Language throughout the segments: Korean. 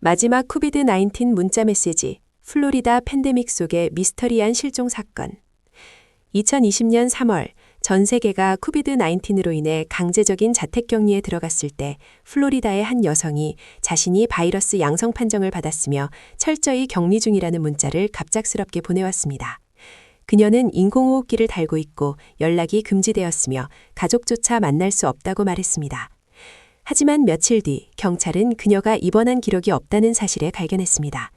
마지막 코비드-19 문자 메시지, 플로리다 팬데믹 속의 미스터리한 실종 사건. 2020년 3월, 전 세계가 코비드-19으로 인해 강제적인 자택격리에 들어갔을 때 플로리다의 한 여성이 자신이 바이러스 양성 판정을 받았으며 철저히 격리 중이라는 문자를 갑작스럽게 보내왔습니다. 그녀는 인공호흡기를 달고 있고 연락이 금지되었으며 가족조차 만날 수 없다고 말했습니다. 하지만 며칠 뒤 경찰은 그녀가 입원한 기록이 없다는 사실을 발견했습니다.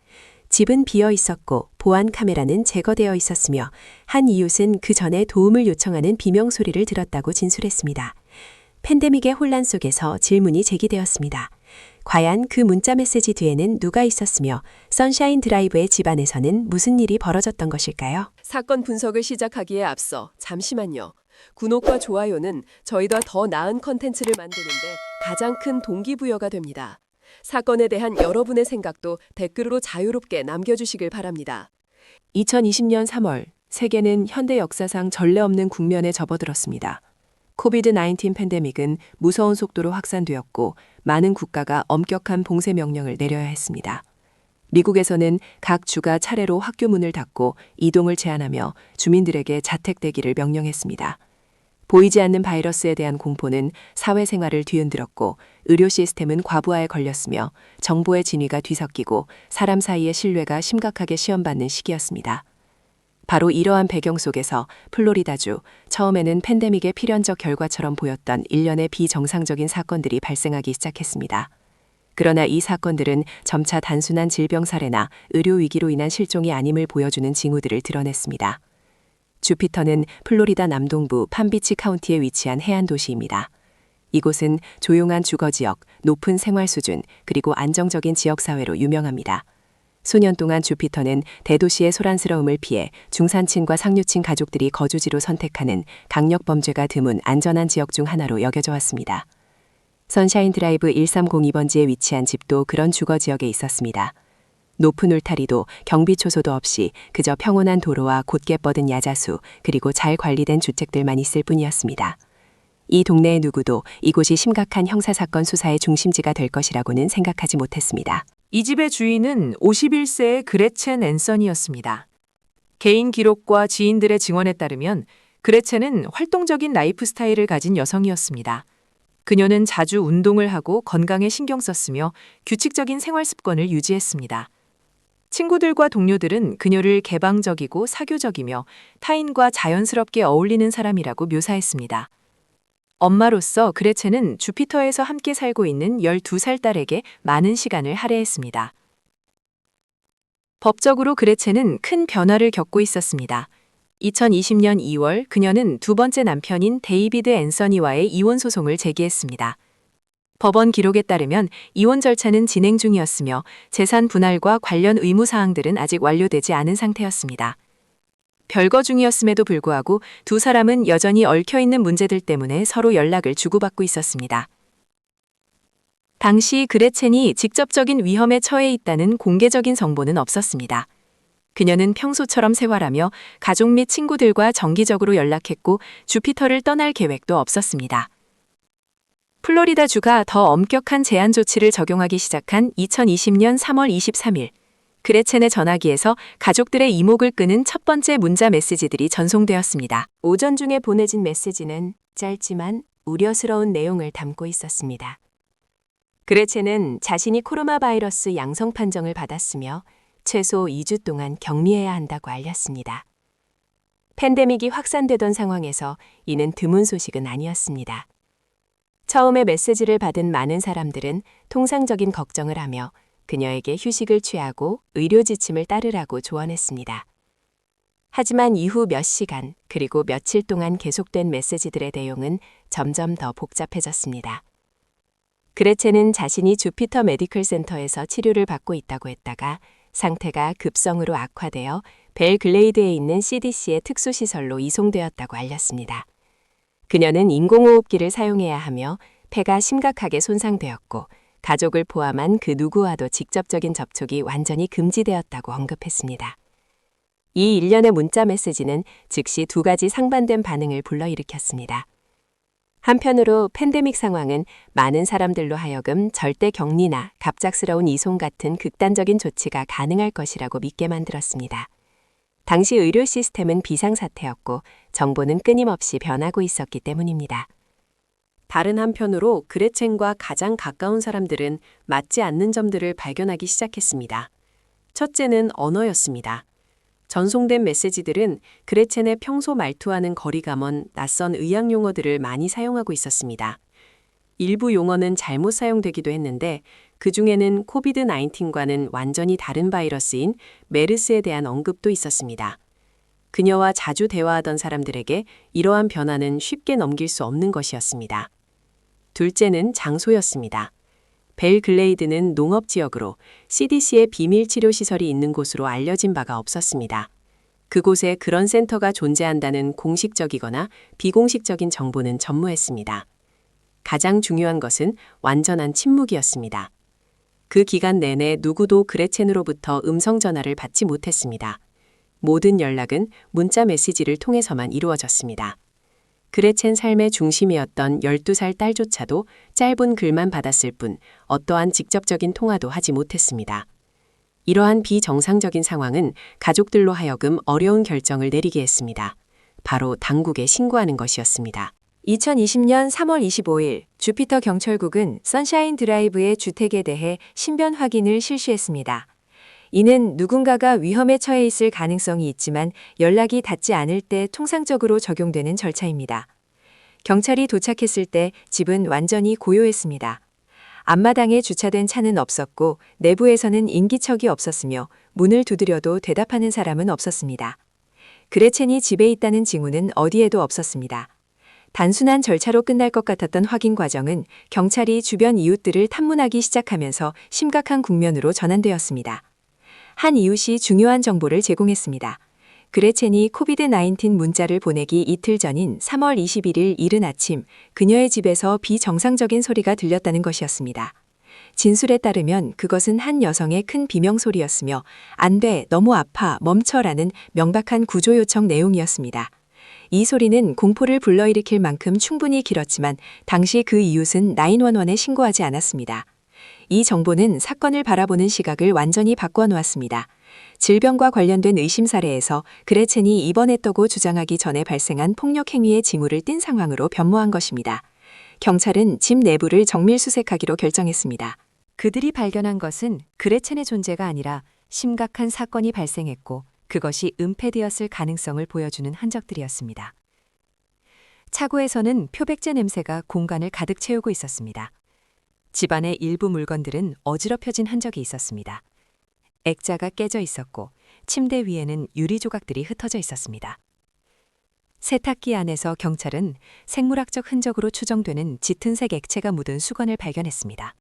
집은 비어 있었고 보안 카메라는 제거되어 있었으며 한 이웃은 그 전에 도움을 요청하는 비명 소리를 들었다고 진술했습니다. 팬데믹의 혼란 속에서 질문이 제기되었습니다. 과연 그 문자 메시지 뒤에는 누가 있었으며 선샤인 드라이브의 집안에서는 무슨 일이 벌어졌던 것일까요? 사건 분석을 시작하기에 앞서 잠시만요. 구독과 좋아요는 저희가 더 나은 컨텐츠를 만드는데 가장 큰 동기부여가 됩니다. 사건에 대한 여러분의 생각도 댓글로 자유롭게 남겨주시길 바랍니다. 2020년 3월, 세계는 현대 역사상 전례 없는 국면에 접어들었습니다. 코비드-19 팬데믹은 무서운 속도로 확산되었고 많은 국가가 엄격한 봉쇄 명령을 내려야 했습니다. 미국에서는 각 주가 차례로 학교 문을 닫고 이동을 제한하며 주민들에게 자택 대기를 명령했습니다. 보이지 않는 바이러스에 대한 공포는 사회생활을 뒤흔들었고 의료 시스템은 과부하에 걸렸으며 정보의 진위가 뒤섞이고 사람 사이의 신뢰가 심각하게 시험받는 시기였습니다. 바로 이러한 배경 속에서 플로리다주, 처음에는 팬데믹의 필연적 결과처럼 보였던 일련의 비정상적인 사건들이 발생하기 시작했습니다. 그러나 이 사건들은 점차 단순한 질병 사례나 의료 위기로 인한 실종이 아님을 보여주는 징후들을 드러냈습니다. 주피터는 플로리다 남동부 팜비치 카운티에 위치한 해안 도시입니다. 이곳은 조용한 주거지역, 높은 생활 수준, 그리고 안정적인 지역사회로 유명합니다. 수년 동안 주피터는 대도시의 소란스러움을 피해 중산층과 상류층 가족들이 거주지로 선택하는 강력범죄가 드문 안전한 지역 중 하나로 여겨져 왔습니다. 선샤인 드라이브 1302번지에 위치한 집도 그런 주거지역에 있었습니다. 높은 울타리도 경비 초소도 없이 그저 평온한 도로와 곧게 뻗은 야자수 그리고 잘 관리된 주택들만 있을 뿐이었습니다. 이 동네의 누구도 이곳이 심각한 형사사건 수사의 중심지가 될 것이라고는 생각하지 못했습니다. 이 집의 주인은 51세의 그레첸 앤서니였습니다. 개인 기록과 지인들의 증언에 따르면 그레첸은 활동적인 라이프 스타일을 가진 여성이었습니다. 그녀는 자주 운동을 하고 건강에 신경 썼으며 규칙적인 생활 습관을 유지했습니다. 친구들과 동료들은 그녀를 개방적이고 사교적이며 타인과 자연스럽게 어울리는 사람이라고 묘사했습니다. 엄마로서 그레첸은 주피터에서 함께 살고 있는 12살 딸에게 많은 시간을 할애했습니다. 법적으로 그레첸은 큰 변화를 겪고 있었습니다. 2020년 2월 그녀는 두 번째 남편인 데이비드 앤서니와의 이혼 소송을 제기했습니다. 법원 기록에 따르면 이혼 절차는 진행 중이었으며 재산 분할과 관련 의무 사항들은 아직 완료되지 않은 상태였습니다. 별거 중이었음에도 불구하고 두 사람은 여전히 얽혀있는 문제들 때문에 서로 연락을 주고받고 있었습니다. 당시 그레첸이 직접적인 위험에 처해 있다는 공개적인 정보는 없었습니다. 그녀는 평소처럼 생활하며 가족 및 친구들과 정기적으로 연락했고 주피터를 떠날 계획도 없었습니다. 플로리다 주가 더 엄격한 제한 조치를 적용하기 시작한 2020년 3월 23일, 그레첸의 전화기에서 가족들의 이목을 끄는 첫 번째 문자 메시지들이 전송되었습니다. 오전 중에 보내진 메시지는 짧지만 우려스러운 내용을 담고 있었습니다. 그레첸은 자신이 코로나 바이러스 양성 판정을 받았으며 최소 2주 동안 격리해야 한다고 알렸습니다. 팬데믹이 확산되던 상황에서 이는 드문 소식은 아니었습니다. 처음에 메시지를 받은 많은 사람들은 통상적인 걱정을 하며 그녀에게 휴식을 취하고 의료 지침을 따르라고 조언했습니다. 하지만 이후 몇 시간 그리고 며칠 동안 계속된 메시지들의 내용은 점점 더 복잡해졌습니다. 그레첸은 자신이 주피터 메디컬 센터에서 치료를 받고 있다고 했다가 상태가 급성으로 악화되어 벨글레이드에 있는 CDC의 특수시설로 이송되었다고 알렸습니다. 그녀는 인공호흡기를 사용해야 하며 폐가 심각하게 손상되었고 가족을 포함한 그 누구와도 직접적인 접촉이 완전히 금지되었다고 언급했습니다. 이 일련의 문자 메시지는 즉시 두 가지 상반된 반응을 불러일으켰습니다. 한편으로 팬데믹 상황은 많은 사람들로 하여금 절대 격리나 갑작스러운 이송 같은 극단적인 조치가 가능할 것이라고 믿게 만들었습니다. 당시 의료 시스템은 비상사태였고 정보는 끊임없이 변하고 있었기 때문입니다. 다른 한편으로 그레첸과 가장 가까운 사람들은 맞지 않는 점들을 발견하기 시작했습니다. 첫째는 언어였습니다. 전송된 메시지들은 그레첸의 평소 말투와는 거리가 먼 낯선 의학 용어들을 많이 사용하고 있었습니다. 일부 용어는 잘못 사용되기도 했는데 그 중에는 코비드-19과는 완전히 다른 바이러스인 메르스에 대한 언급도 있었습니다. 그녀와 자주 대화하던 사람들에게 이러한 변화는 쉽게 넘길 수 없는 것이었습니다. 둘째는 장소였습니다. 벨글레이드는 농업지역으로 CDC의 비밀치료시설이 있는 곳으로 알려진 바가 없었습니다. 그곳에 그런 센터가 존재한다는 공식적이거나 비공식적인 정보는 전무했습니다. 가장 중요한 것은 완전한 침묵이었습니다. 그 기간 내내 누구도 그레첸으로부터 음성 전화를 받지 못했습니다. 모든 연락은 문자 메시지를 통해서만 이루어졌습니다. 그레첸 삶의 중심이었던 12살 딸조차도 짧은 글만 받았을 뿐 어떠한 직접적인 통화도 하지 못했습니다. 이러한 비정상적인 상황은 가족들로 하여금 어려운 결정을 내리게 했습니다. 바로 당국에 신고하는 것이었습니다. 2020년 3월 25일 주피터 경찰국은 선샤인 드라이브의 주택에 대해 신변 확인을 실시했습니다. 이는 누군가가 위험에 처해 있을 가능성이 있지만 연락이 닿지 않을 때 통상적으로 적용되는 절차입니다. 경찰이 도착했을 때 집은 완전히 고요했습니다. 앞마당에 주차된 차는 없었고 내부에서는 인기척이 없었으며 문을 두드려도 대답하는 사람은 없었습니다. 그레첸이 집에 있다는 징후는 어디에도 없었습니다. 단순한 절차로 끝날 것 같았던 확인 과정은 경찰이 주변 이웃들을 탐문하기 시작하면서 심각한 국면으로 전환되었습니다. 한 이웃이 중요한 정보를 제공했습니다. 그레첸이 코비드-19 문자를 보내기 이틀 전인 3월 21일 이른 아침 그녀의 집에서 비정상적인 소리가 들렸다는 것이었습니다. 진술에 따르면 그것은 한 여성의 큰 비명소리였으며 안 돼, 너무 아파, 멈춰라는 명백한 구조 요청 내용이었습니다. 이 소리는 공포를 불러일으킬 만큼 충분히 길었지만 당시 그 이웃은 911에 신고하지 않았습니다. 이 정보는 사건을 바라보는 시각을 완전히 바꿔 놓았습니다. 질병과 관련된 의심 사례에서 그레첸이 입원했다고 주장하기 전에 발생한 폭력 행위의 징후를 띈 상황으로 변모한 것입니다. 경찰은 집 내부를 정밀 수색하기로 결정했습니다. 그들이 발견한 것은 그레첸의 존재가 아니라 심각한 사건이 발생했고 그것이 은폐되었을 가능성을 보여주는 흔적들이었습니다. 차고에서는 표백제 냄새가 공간을 가득 채우고 있었습니다. 집안의 일부 물건들은 어지럽혀진 흔적이 있었습니다. 액자가 깨져 있었고 침대 위에는 유리 조각들이 흩어져 있었습니다. 세탁기 안에서 경찰은 생물학적 흔적으로 추정되는 짙은색 액체가 묻은 수건을 발견했습니다.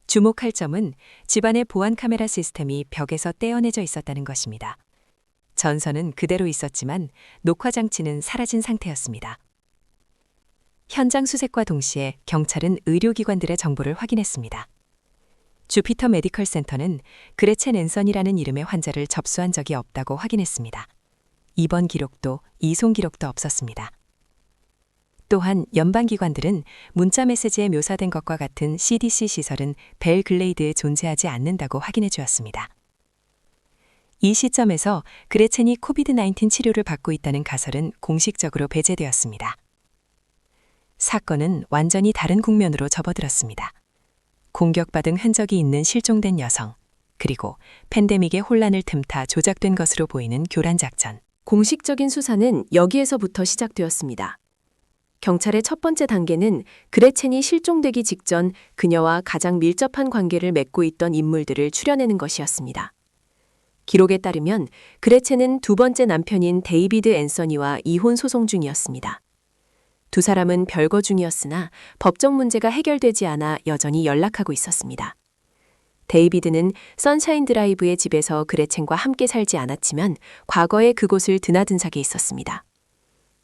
주목할 점은 집안의 보안 카메라 시스템이 벽에서 떼어내져 있었다는 것입니다. 전선은 그대로 있었지만 녹화 장치는 사라진 상태였습니다. 현장 수색과 동시에 경찰은 의료기관들의 정보를 확인했습니다. 주피터 메디컬 센터는 그레첸 앤선이라는 이름의 환자를 접수한 적이 없다고 확인했습니다. 입원 기록도 이송 기록도 없었습니다. 또한 연방기관들은 문자 메시지에 묘사된 것과 같은 CDC 시설은 벨글레이드에 존재하지 않는다고 확인해 주었습니다. 이 시점에서 그레첸이 코비드-19 치료를 받고 있다는 가설은 공식적으로 배제되었습니다. 사건은 완전히 다른 국면으로 접어들었습니다. 공격받은 흔적이 있는 실종된 여성, 그리고 팬데믹의 혼란을 틈타 조작된 것으로 보이는 교란 작전. 공식적인 수사는 여기에서부터 시작되었습니다. 경찰의 첫 번째 단계는 그레첸이 실종되기 직전 그녀와 가장 밀접한 관계를 맺고 있던 인물들을 추려내는 것이었습니다. 기록에 따르면 그레첸은 두 번째 남편인 데이비드 앤서니와 이혼 소송 중이었습니다. 두 사람은 별거 중이었으나 법적 문제가 해결되지 않아 여전히 연락하고 있었습니다. 데이비드는 선샤인 드라이브의 집에서 그레첸과 함께 살지 않았지만 과거에 그곳을 드나든사게 있었습니다.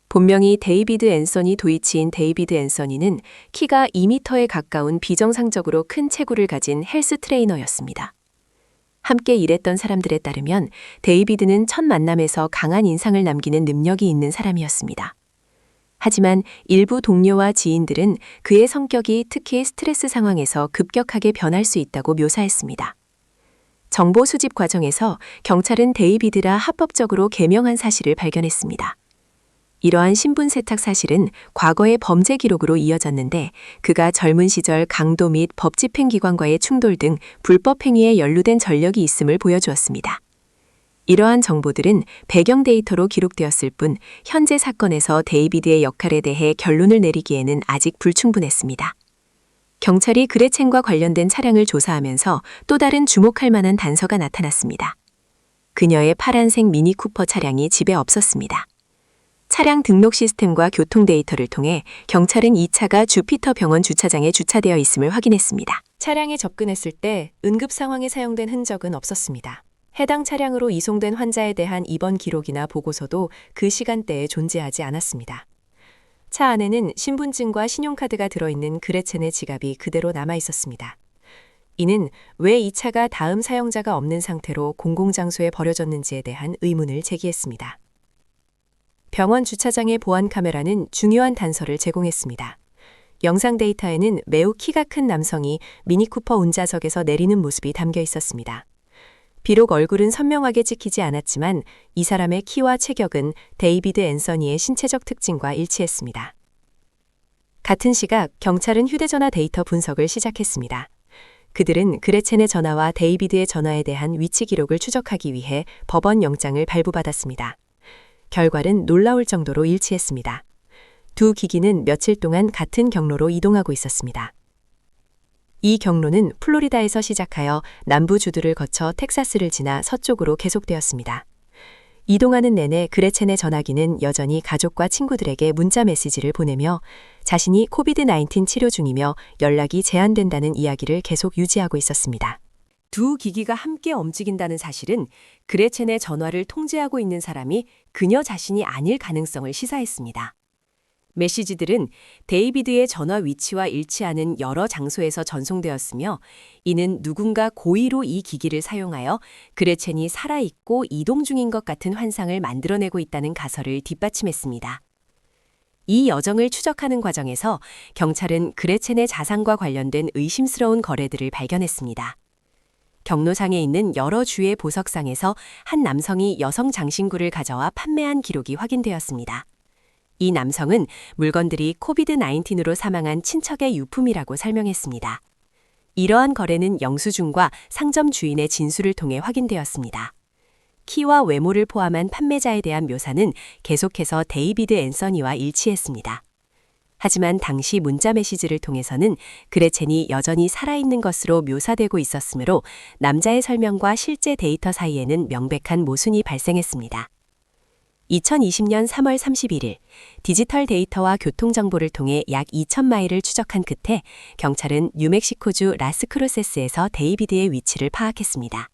본명이 데이비드 앤서니 도이치인 데이비드 앤서니는 키가 2m에 가까운 비정상적으로 큰 체구를 가진 헬스 트레이너였습니다. 함께 일했던 사람들에 따르면 데이비드는 첫 만남에서 강한 인상을 남기는 능력이 있는 사람이었습니다. 하지만 일부 동료와 지인들은 그의 성격이 특히 스트레스 상황에서 급격하게 변할 수 있다고 묘사했습니다. 정보 수집 과정에서 경찰은 데이비드라 합법적으로 개명한 사실을 발견했습니다. 이러한 신분 세탁 사실은 과거의 범죄 기록으로 이어졌는데 그가 젊은 시절 강도 및 법집행기관과의 충돌 등 불법 행위에 연루된 전력이 있음을 보여주었습니다. 이러한 정보들은 배경 데이터로 기록되었을 뿐 현재 사건에서 데이비드의 역할에 대해 결론을 내리기에는 아직 불충분했습니다. 경찰이 그레첸과 관련된 차량을 조사하면서 또 다른 주목할 만한 단서가 나타났습니다. 그녀의 파란색 미니 쿠퍼 차량이 집에 없었습니다. 차량 등록 시스템과 교통 데이터를 통해 경찰은 이 차가 주피터 병원 주차장에 주차되어 있음을 확인했습니다. 차량에 접근했을 때 응급 상황에 사용된 흔적은 없었습니다. 해당 차량으로 이송된 환자에 대한 입원 기록이나 보고서도 그 시간대에 존재하지 않았습니다. 차 안에는 신분증과 신용카드가 들어있는 그레첸의 지갑이 그대로 남아 있었습니다. 이는 왜 이 차가 다음 사용자가 없는 상태로 공공장소에 버려졌는지에 대한 의문을 제기했습니다. 병원 주차장의 보안 카메라는 중요한 단서를 제공했습니다. 영상 데이터에는 매우 키가 큰 남성이 미니쿠퍼 운전석에서 내리는 모습이 담겨 있었습니다. 비록 얼굴은 선명하게 찍히지 않았지만 이 사람의 키와 체격은 데이비드 앤서니의 신체적 특징과 일치했습니다. 같은 시각 경찰은 휴대전화 데이터 분석을 시작했습니다. 그들은 그레첸의 전화와 데이비드의 전화에 대한 위치 기록을 추적하기 위해 법원 영장을 발부받았습니다. 결과는 놀라울 정도로 일치했습니다. 두 기기는 며칠 동안 같은 경로로 이동하고 있었습니다. 이 경로는 플로리다에서 시작하여 남부주들을 거쳐 텍사스를 지나 서쪽으로 계속되었습니다. 이동하는 내내 그레첸의 전화기는 여전히 가족과 친구들에게 문자 메시지를 보내며 자신이 코비드-19 치료 중이며 연락이 제한된다는 이야기를 계속 유지하고 있었습니다. 두 기기가 함께 움직인다는 사실은 그레첸의 전화를 통제하고 있는 사람이 그녀 자신이 아닐 가능성을 시사했습니다. 메시지들은 데이비드의 전화 위치와 일치하는 여러 장소에서 전송되었으며 이는 누군가 고의로 이 기기를 사용하여 그레첸이 살아있고 이동 중인 것 같은 환상을 만들어내고 있다는 가설을 뒷받침했습니다. 이 여정을 추적하는 과정에서 경찰은 그레첸의 자산과 관련된 의심스러운 거래들을 발견했습니다. 경로상에 있는 여러 주의 보석상에서 한 남성이 여성 장신구를 가져와 판매한 기록이 확인되었습니다. 이 남성은 물건들이 코비드-19으로 사망한 친척의 유품이라고 설명했습니다. 이러한 거래는 영수증과 상점 주인의 진술을 통해 확인되었습니다. 키와 외모를 포함한 판매자에 대한 묘사는 계속해서 데이비드 앤서니와 일치했습니다. 하지만 당시 문자 메시지를 통해서는 그레첸이 여전히 살아있는 것으로 묘사되고 있었으므로 남자의 설명과 실제 데이터 사이에는 명백한 모순이 발생했습니다. 2020년 3월 31일 디지털 데이터와 교통정보를 통해 약 2,000마일을 추적한 끝에 경찰은 뉴멕시코주 라스크루세스에서 데이비드의 위치를 파악했습니다.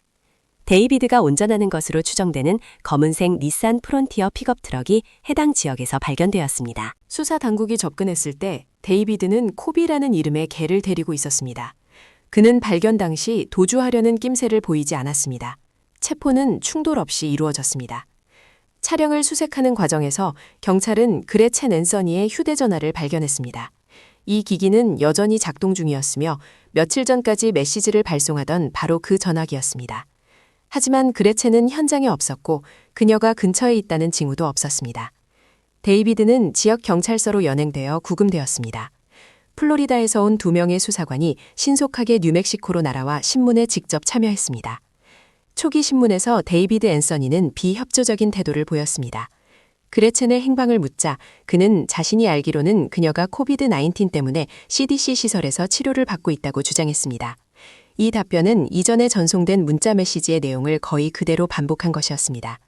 데이비드가 운전하는 것으로 추정되는 검은색 닛산 프론티어 픽업 트럭이 해당 지역에서 발견되었습니다. 수사 당국이 접근했을 때 데이비드는 코비라는 이름의 개를 데리고 있었습니다. 그는 발견 당시 도주하려는 낌새를 보이지 않았습니다. 체포는 충돌 없이 이루어졌습니다. 차량을 수색하는 과정에서 경찰은 그레첸 앤서니의 휴대전화를 발견했습니다. 이 기기는 여전히 작동 중이었으며 며칠 전까지 메시지를 발송하던 바로 그 전화기였습니다. 하지만 그레첸은 현장에 없었고 그녀가 근처에 있다는 징후도 없었습니다. 데이비드는 지역 경찰서로 연행되어 구금되었습니다. 플로리다에서 온 2명의 수사관이 신속하게 뉴멕시코로 날아와 신문에 직접 참여했습니다. 초기 신문에서 데이비드 앤서니는 비협조적인 태도를 보였습니다. 그레첸의 행방을 묻자 그는 자신이 알기로는 그녀가 코비드-19 때문에 CDC 시설에서 치료를 받고 있다고 주장했습니다. 이 답변은 이전에 전송된 문자 메시지의 내용을 거의 그대로 반복한 것이었습니다.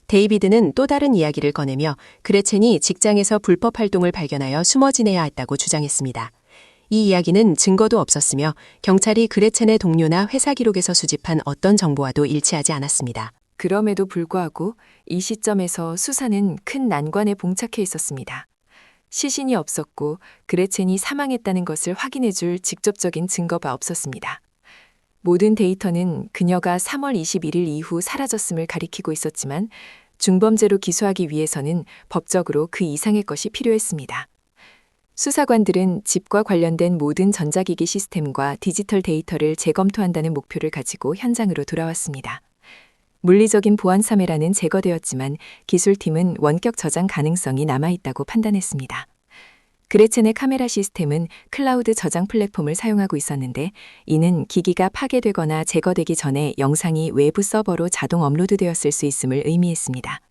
데이비드는 또 다른 이야기를 꺼내며 그레첸이 직장에서 불법 활동을 발견하여 숨어 지내야 했다고 주장했습니다. 이 이야기는 증거도 없었으며 경찰이 그레첸의 동료나 회사 기록에서 수집한 어떤 정보와도 일치하지 않았습니다. 그럼에도 불구하고 이 시점에서 수사는 큰 난관에 봉착해 있었습니다. 시신이 없었고 그레첸이 사망했다는 것을 확인해줄 직접적인 증거가 없었습니다. 모든 데이터는 그녀가 3월 21일 이후 사라졌음을 가리키고 있었지만 중범죄로 기소하기 위해서는 법적으로 그 이상의 것이 필요했습니다. 수사관들은 집과 관련된 모든 전자기기 시스템과 디지털 데이터를 재검토한다는 목표를 가지고 현장으로 돌아왔습니다. 물리적인 보안 카메라는 제거되었지만 기술팀은 원격 저장 가능성이 남아있다고 판단했습니다. 그레첸의 카메라 시스템은 클라우드 저장 플랫폼을 사용하고 있었는데 이는 기기가 파괴되거나 제거되기 전에 영상이 외부 서버로 자동 업로드되었을 수 있음을 의미했습니다.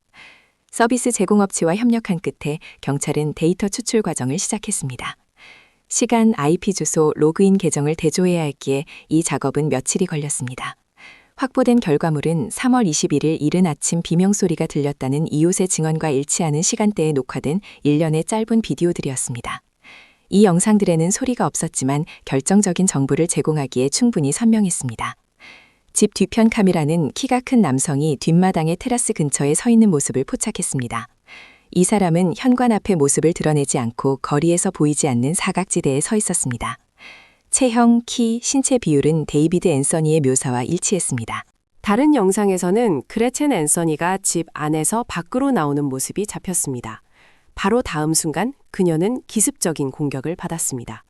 서비스 제공업체와 협력한 끝에 경찰은 데이터 추출 과정을 시작했습니다. 시간, IP 주소, 로그인 계정을 대조해야 했기에 이 작업은 며칠이 걸렸습니다. 확보된 결과물은 3월 21일 이른 아침 비명소리가 들렸다는 이웃의 증언과 일치하는 시간대에 녹화된 일련의 짧은 비디오들이었습니다. 이 영상들에는 소리가 없었지만 결정적인 정보를 제공하기에 충분히 선명했습니다. 집 뒤편 카메라는 키가 큰 남성이 뒷마당의 테라스 근처에 서 있는 모습을 포착했습니다. 이 사람은 현관 앞의 모습을 드러내지 않고 거리에서 보이지 않는 사각지대에 서 있었습니다. 체형, 키, 신체 비율은 데이비드 앤서니의 묘사와 일치했습니다. 다른 영상에서는 그레첸 앤서니가 집 안에서 밖으로 나오는 모습이 잡혔습니다. 바로 다음 순간 그녀는 기습적인 공격을 받았습니다.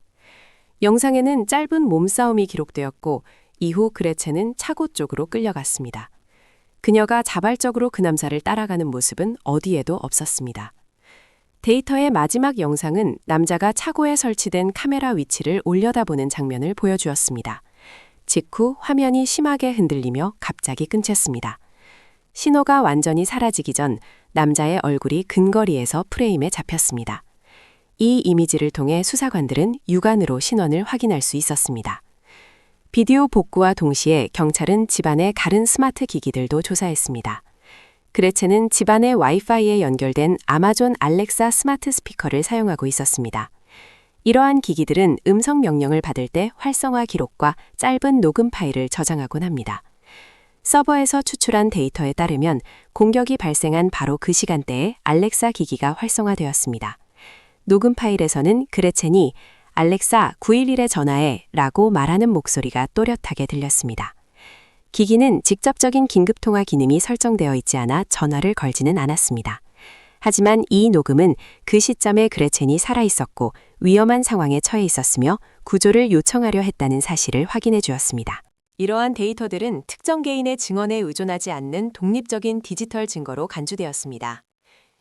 영상에는 짧은 몸싸움이 기록되었고 이후 그레첸은 차고 쪽으로 끌려갔습니다. 그녀가 자발적으로 그 남자를 따라가는 모습은 어디에도 없었습니다. 데이터의 마지막 영상은 남자가 차고에 설치된 카메라 위치를 올려다보는 장면을 보여주었습니다. 직후 화면이 심하게 흔들리며 갑자기 끊겼습니다. 신호가 완전히 사라지기 전 남자의 얼굴이 근거리에서 프레임에 잡혔습니다. 이 이미지를 통해 수사관들은 육안으로 신원을 확인할 수 있었습니다. 비디오 복구와 동시에 경찰은 집안의 다른 스마트 기기들도 조사했습니다. 그레첸은 집안의 와이파이에 연결된 아마존 알렉사 스마트 스피커를 사용하고 있었습니다. 이러한 기기들은 음성 명령을 받을 때 활성화 기록과 짧은 녹음 파일을 저장하곤 합니다. 서버에서 추출한 데이터에 따르면 공격이 발생한 바로 그 시간대에 알렉사 기기가 활성화되었습니다. 녹음 파일에서는 그레첸이 알렉사 911에 전화해 라고 말하는 목소리가 또렷하게 들렸습니다. 기기는 직접적인 긴급통화 기능이 설정되어 있지 않아 전화를 걸지는 않았습니다. 하지만 이 녹음은 그 시점에 그레첸이 살아있었고 위험한 상황에 처해 있었으며 구조를 요청하려 했다는 사실을 확인해 주었습니다. 이러한 데이터들은 특정 개인의 증언에 의존하지 않는 독립적인 디지털 증거로 간주되었습니다.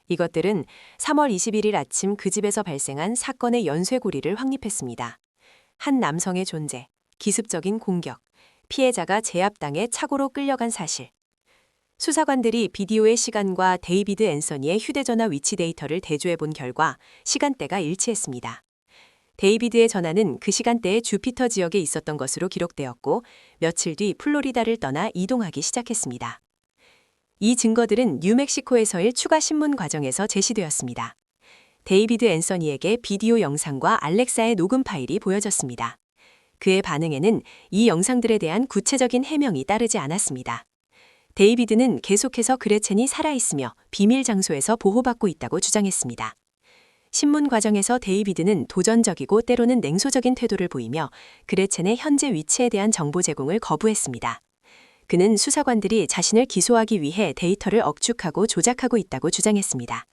이것들은 3월 21일 아침 그 집에서 발생한 사건의 연쇄고리를 확립했습니다. 한 남성의 존재, 기습적인 공격, 피해자가 제압당해 차고로 끌려간 사실. 수사관들이 비디오의 시간과 데이비드 앤서니의 휴대전화 위치 데이터를 대조해본 결과 시간대가 일치했습니다. 데이비드의 전화는 그 시간대에 주피터 지역에 있었던 것으로 기록되었고 며칠 뒤 플로리다를 떠나 이동하기 시작했습니다. 이 증거들은 뉴멕시코에서의 추가 신문 과정에서 제시되었습니다. 데이비드 앤서니에게 비디오 영상과 알렉사의 녹음 파일이 보여졌습니다. 그의 반응에는 이 영상들에 대한 구체적인 해명이 따르지 않았습니다. 데이비드는 계속해서 그레첸이 살아있으며 비밀 장소에서 보호받고 있다고 주장했습니다. 신문 과정에서 데이비드는 도전적이고 때로는 냉소적인 태도를 보이며 그레첸의 현재 위치에 대한 정보 제공을 거부했습니다. 그는 수사관들이 자신을 기소하기 위해 데이터를 억축하고 조작하고 있다고 주장했습니다.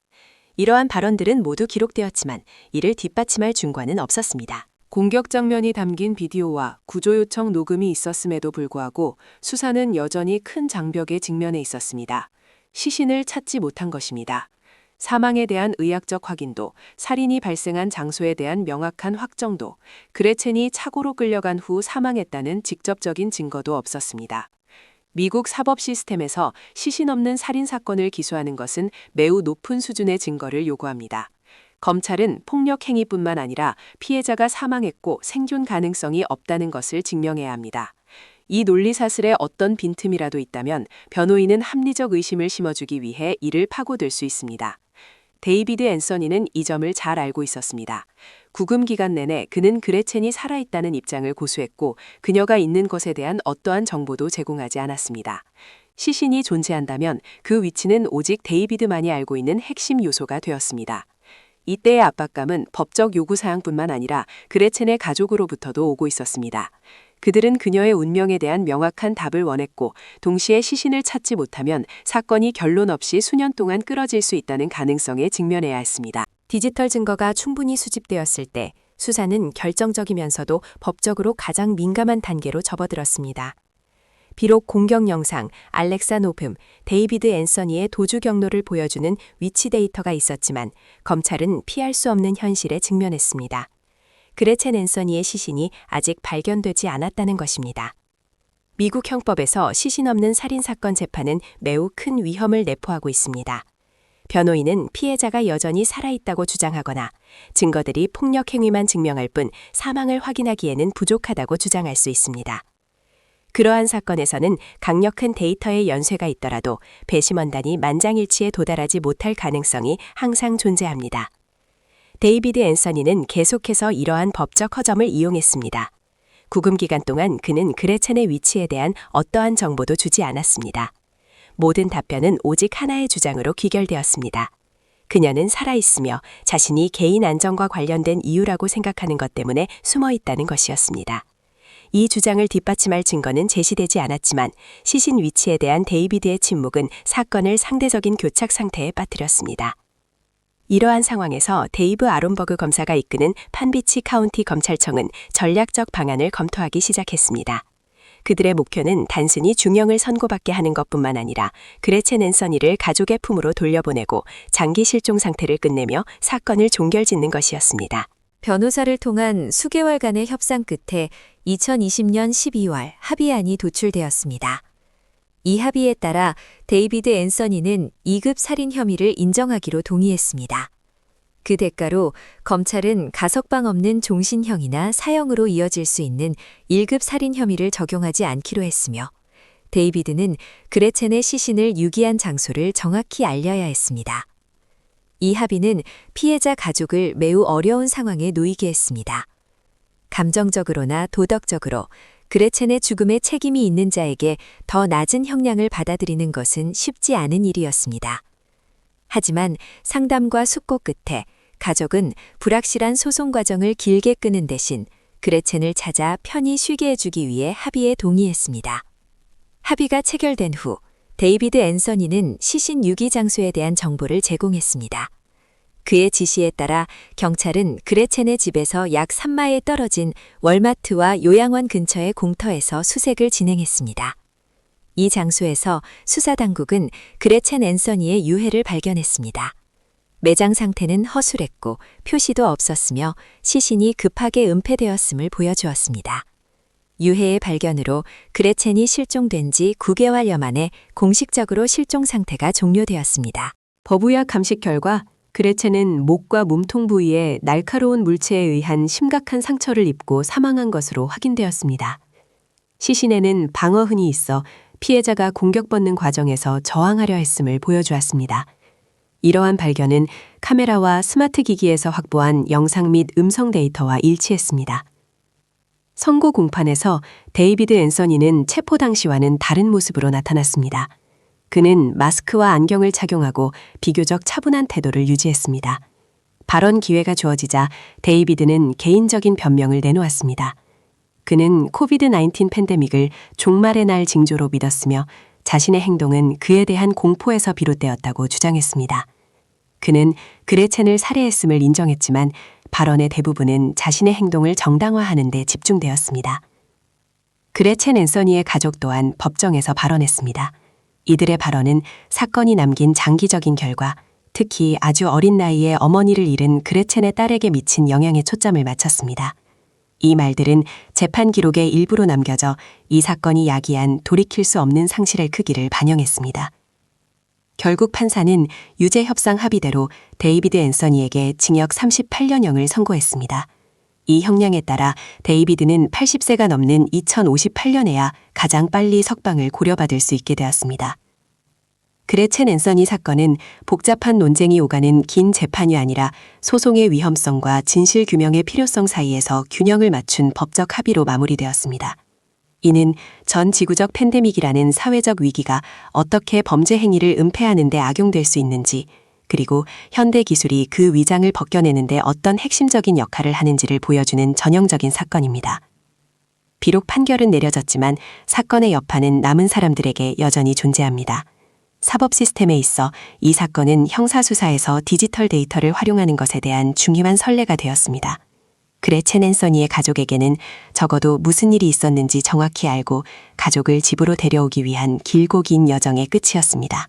이러한 발언들은 모두 기록되었지만 이를 뒷받침할 증거는 없었습니다. 공격 장면이 담긴 비디오와 구조 요청 녹음이 있었음에도 불구하고 수사는 여전히 큰 장벽에 직면해 있었습니다. 시신을 찾지 못한 것입니다. 사망에 대한 의학적 확인도, 살인이 발생한 장소에 대한 명확한 확정도, 그레첸이 차고로 끌려간 후 사망했다는 직접적인 증거도 없었습니다. 미국 사법 시스템에서 시신 없는 살인 사건을 기소하는 것은 매우 높은 수준의 증거를 요구합니다. 검찰은 폭력 행위뿐만 아니라 피해자가 사망했고 생존 가능성이 없다는 것을 증명해야 합니다. 이 논리사슬에 어떤 빈틈이라도 있다면 변호인은 합리적 의심을 심어주기 위해 이를 파고들 수 있습니다. 데이비드 앤서니는 이 점을 잘 알고 있었습니다. 구금 기간 내내 그는 그레첸이 살아있다는 입장을 고수했고 그녀가 있는 것에 대한 어떠한 정보도 제공하지 않았습니다. 시신이 존재한다면 그 위치는 오직 데이비드만이 알고 있는 핵심 요소가 되었습니다. 이때의 압박감은 법적 요구사항뿐만 아니라 그레첸의 가족으로부터도 오고 있었습니다. 그들은 그녀의 운명에 대한 명확한 답을 원했고 동시에 시신을 찾지 못하면 사건이 결론 없이 수년 동안 끌어질 수 있다는 가능성에 직면해야 했습니다. 디지털 증거가 충분히 수집되었을 때 수사는 결정적이면서도 법적으로 가장 민감한 단계로 접어들었습니다. 비록 공격 영상, 알렉사 노금, 데이비드 앤서니의 도주 경로를 보여주는 위치 데이터가 있었지만 검찰은 피할 수 없는 현실에 직면했습니다. 그레첸 앤서니의 시신이 아직 발견되지 않았다는 것입니다. 미국 형법에서 시신 없는 살인사건 재판은 매우 큰 위험을 내포하고 있습니다. 변호인은 피해자가 여전히 살아있다고 주장하거나 증거들이 폭력 행위만 증명할 뿐 사망을 확인하기에는 부족하다고 주장할 수 있습니다. 그러한 사건에서는 강력한 데이터의 연쇄가 있더라도 배심원단이 만장일치에 도달하지 못할 가능성이 항상 존재합니다. 데이비드 앤서니는 계속해서 이러한 법적 허점을 이용했습니다. 구금 기간 동안 그는 그레첸의 위치에 대한 어떠한 정보도 주지 않았습니다. 모든 답변은 오직 하나의 주장으로 귀결되었습니다. 그녀는 살아있으며 자신이 개인 안전과 관련된 이유라고 생각하는 것 때문에 숨어 있다는 것이었습니다. 이 주장을 뒷받침할 증거는 제시되지 않았지만 시신 위치에 대한 데이비드의 침묵은 사건을 상대적인 교착 상태에 빠뜨렸습니다. 이러한 상황에서 데이브 아론버그 검사가 이끄는 판비치 카운티 검찰청은 전략적 방안을 검토하기 시작했습니다. 그들의 목표는 단순히 중형을 선고받게 하는 것뿐만 아니라 그레첸 앤서니를 가족의 품으로 돌려보내고 장기 실종 상태를 끝내며 사건을 종결짓는 것이었습니다. 변호사를 통한 수개월간의 협상 끝에 2020년 12월 합의안이 도출되었습니다. 이 합의에 따라 데이비드 앤서니는 2급 살인 혐의를 인정하기로 동의했습니다. 그 대가로 검찰은 가석방 없는 종신형이나 사형으로 이어질 수 있는 1급 살인 혐의를 적용하지 않기로 했으며 데이비드는 그레첸의 시신을 유기한 장소를 정확히 알려야 했습니다. 이 합의는 피해자 가족을 매우 어려운 상황에 놓이게 했습니다. 감정적으로나 도덕적으로 그레첸의 죽음에 책임이 있는 자에게 더 낮은 형량을 받아들이는 것은 쉽지 않은 일이었습니다. 하지만 상담과 숙고 끝에 가족은 불확실한 소송 과정을 길게 끄는 대신 그레첸을 찾아 편히 쉬게 해주기 위해 합의에 동의했습니다. 합의가 체결된 후 데이비드 앤서니는 시신 유기 장소에 대한 정보를 제공했습니다. 그의 지시에 따라 경찰은 그레첸의 집에서 약 3마일 떨어진 월마트와 요양원 근처의 공터에서 수색을 진행했습니다. 이 장소에서 수사당국은 그레첸 앤서니의 유해를 발견했습니다. 매장 상태는 허술했고 표시도 없었으며 시신이 급하게 은폐되었음을 보여주었습니다. 유해의 발견으로 그레첸이 실종된 지 9개월여 만에 공식적으로 실종 상태가 종료되었습니다. 법의학 감식 결과 그레첸은 목과 몸통 부위에 날카로운 물체에 의한 심각한 상처를 입고 사망한 것으로 확인되었습니다. 시신에는 방어흔이 있어 피해자가 공격받는 과정에서 저항하려 했음을 보여주었습니다. 이러한 발견은 카메라와 스마트 기기에서 확보한 영상 및 음성 데이터와 일치했습니다. 선고 공판에서 데이비드 앤서니는 체포 당시와는 다른 모습으로 나타났습니다. 그는 마스크와 안경을 착용하고 비교적 차분한 태도를 유지했습니다. 발언 기회가 주어지자 데이비드는 개인적인 변명을 내놓았습니다. 그는 코비드-19 팬데믹을 종말의 날 징조로 믿었으며 자신의 행동은 그에 대한 공포에서 비롯되었다고 주장했습니다. 그는 그레첸을 살해했음을 인정했지만 발언의 대부분은 자신의 행동을 정당화하는 데 집중되었습니다. 그레첸 앤서니의 가족 또한 법정에서 발언했습니다. 이들의 발언은 사건이 남긴 장기적인 결과, 특히 아주 어린 나이에 어머니를 잃은 그레첸의 딸에게 미친 영향에 초점을 맞췄습니다. 이 말들은 재판 기록에 일부로 남겨져 이 사건이 야기한 돌이킬 수 없는 상실의 크기를 반영했습니다. 결국 판사는 유죄 협상 합의대로 데이비드 앤서니에게 징역 38년형을 선고했습니다. 이 형량에 따라 데이비드는 80세가 넘는 2058년에야 가장 빨리 석방을 고려받을 수 있게 되었습니다. 그레첸 앤서니 사건은 복잡한 논쟁이 오가는 긴 재판이 아니라 소송의 위험성과 진실 규명의 필요성 사이에서 균형을 맞춘 법적 합의로 마무리되었습니다. 이는 전 지구적 팬데믹이라는 사회적 위기가 어떻게 범죄 행위를 은폐하는 데 악용될 수 있는지, 그리고 현대 기술이 그 위장을 벗겨내는 데 어떤 핵심적인 역할을 하는지를 보여주는 전형적인 사건입니다. 비록 판결은 내려졌지만 사건의 여파는 남은 사람들에게 여전히 존재합니다. 사법 시스템에 있어 이 사건은 형사수사에서 디지털 데이터를 활용하는 것에 대한 중요한 선례가 되었습니다. 그레첸 앤서니의 가족에게는 적어도 무슨 일이 있었는지 정확히 알고 가족을 집으로 데려오기 위한 길고 긴 여정의 끝이었습니다.